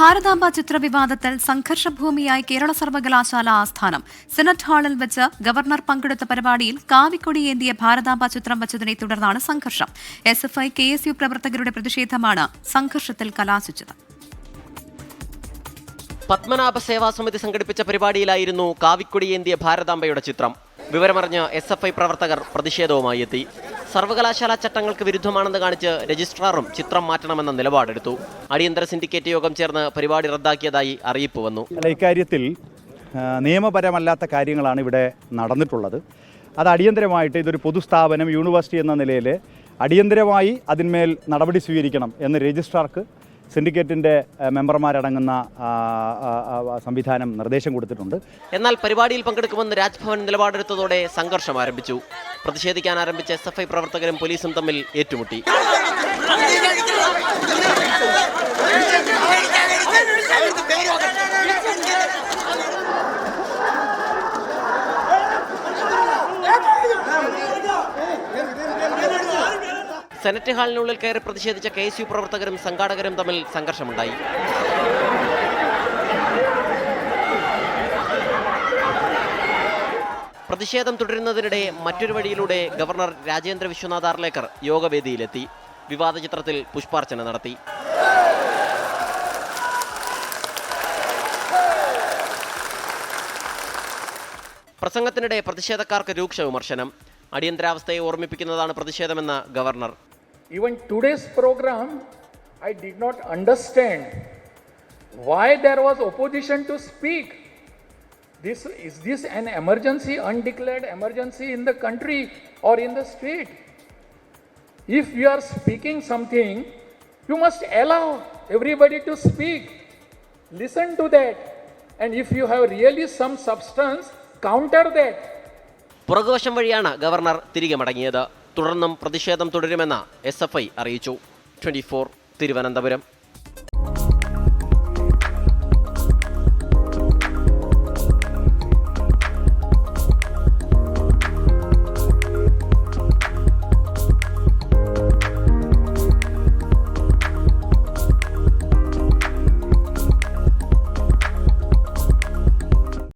ഭാരതാംബ ചിത്രവിവാദത്തിൽ സംഘർഷഭൂമിയായി കേരള സർവകലാശാല ആസ്ഥാനം. സെനറ്റ് ഹാളിൽ വെച്ച് ഗവർണർ പങ്കെടുത്ത പരിപാടിയിൽ കാവിക്കൊടിയേന്തിയ ഭാരതാംബ ചിത്രം വച്ചതിനെ തുടർന്നാണ് സംഘർഷം. SFI KSU പ്രവർത്തകരുടെ പ്രതിഷേധമാണ് സംഘർഷത്തിൽ കലാശിച്ചത്. പത്മനാഭ സേവാ സമിതി സംഘടിപ്പിച്ച പരിപാടിയിലായിരുന്നു കാവിക്കൊടിയേന്തിയ ഭാരതാംബയുടെ ചിത്രം. വിവരമറിഞ്ഞ് SFI പ്രവർത്തകർ പ്രതിഷേധവുമായി എത്തി. സർവകലാശാല ചട്ടങ്ങൾക്ക് വിരുദ്ധമാണെന്ന് കാണിച്ച് രജിസ്ട്രാറും ചിത്രം മാറ്റണമെന്ന നിലപാടെടുത്തു. അടിയന്തര സിൻഡിക്കേറ്റ് യോഗം ചേർന്ന് പരിപാടി റദ്ദാക്കിയതായി അറിയിപ്പ് വന്നു. ഇക്കാര്യത്തിൽ നിയമപരമല്ലാത്ത കാര്യങ്ങളാണ് ഇവിടെ നടന്നിട്ടുള്ളത്. അത് അടിയന്തരമായിട്ട് ഇതൊരു പൊതുസ്ഥാപനം, യൂണിവേഴ്സിറ്റി എന്ന നിലയിൽ അടിയന്തരമായി അതിന്മേൽ നടപടി സ്വീകരിക്കണം എന്ന് രജിസ്ട്രാർക്ക് സിൻഡിക്കേറ്റിൻ്റെ മെമ്പർമാരടങ്ങുന്ന സംവിധാനം നിർദ്ദേശം കൊടുത്തിട്ടുണ്ട്. എന്നാൽ പരിപാടിയിൽ പങ്കെടുക്കുമെന്ന് രാജ്ഭവൻ നിലപാടെടുത്തതോടെ സംഘർഷം ആരംഭിച്ചു. പ്രതിഷേധിക്കാൻ ആരംഭിച്ച SFI പ്രവർത്തകരും പോലീസും തമ്മിൽ ഏറ്റുമുട്ടി. സെനറ്റ് ഹാളിനുള്ളിൽ കയറി പ്രതിഷേധിച്ച KSU പ്രവർത്തകരും സംഘാടകരും തമ്മിൽ സംഘർഷമുണ്ടായി. പ്രതിഷേധം തുടരുന്നതിനിടെ മറ്റൊരു വഴിയിലൂടെ ഗവർണർ രാജേന്ദ്ര വിശ്വനാഥ് ആർലേക്കർ യോഗവേദിയിലെത്തി. വിവാദ ചിത്രത്തിൽ പുഷ്പാർച്ചന നടത്തി. പ്രസംഗത്തിനിടെ പ്രതിഷേധക്കാർക്ക് രൂക്ഷ വിമർശനം. അടിയന്തരാവസ്ഥയെ ഓർമ്മിപ്പിക്കുന്നതാണ് പ്രതിഷേധമെന്ന governor. Even today's program, I did not understand why there was opposition to speak. Is this an emergency, undeclared emergency in the country or in the state? If you are speaking something, you must allow everybody to speak. Listen to that. And if you have really some substance, counter that. പുറകുവശം വഴിയാണ് governor തിരികെ മടങ്ങിയത്. തുടർന്നും പ്രതിഷേധം തുടരുമെന്ന് SFI അറിയിച്ചു. 24 തിരുവനന്തപുരം.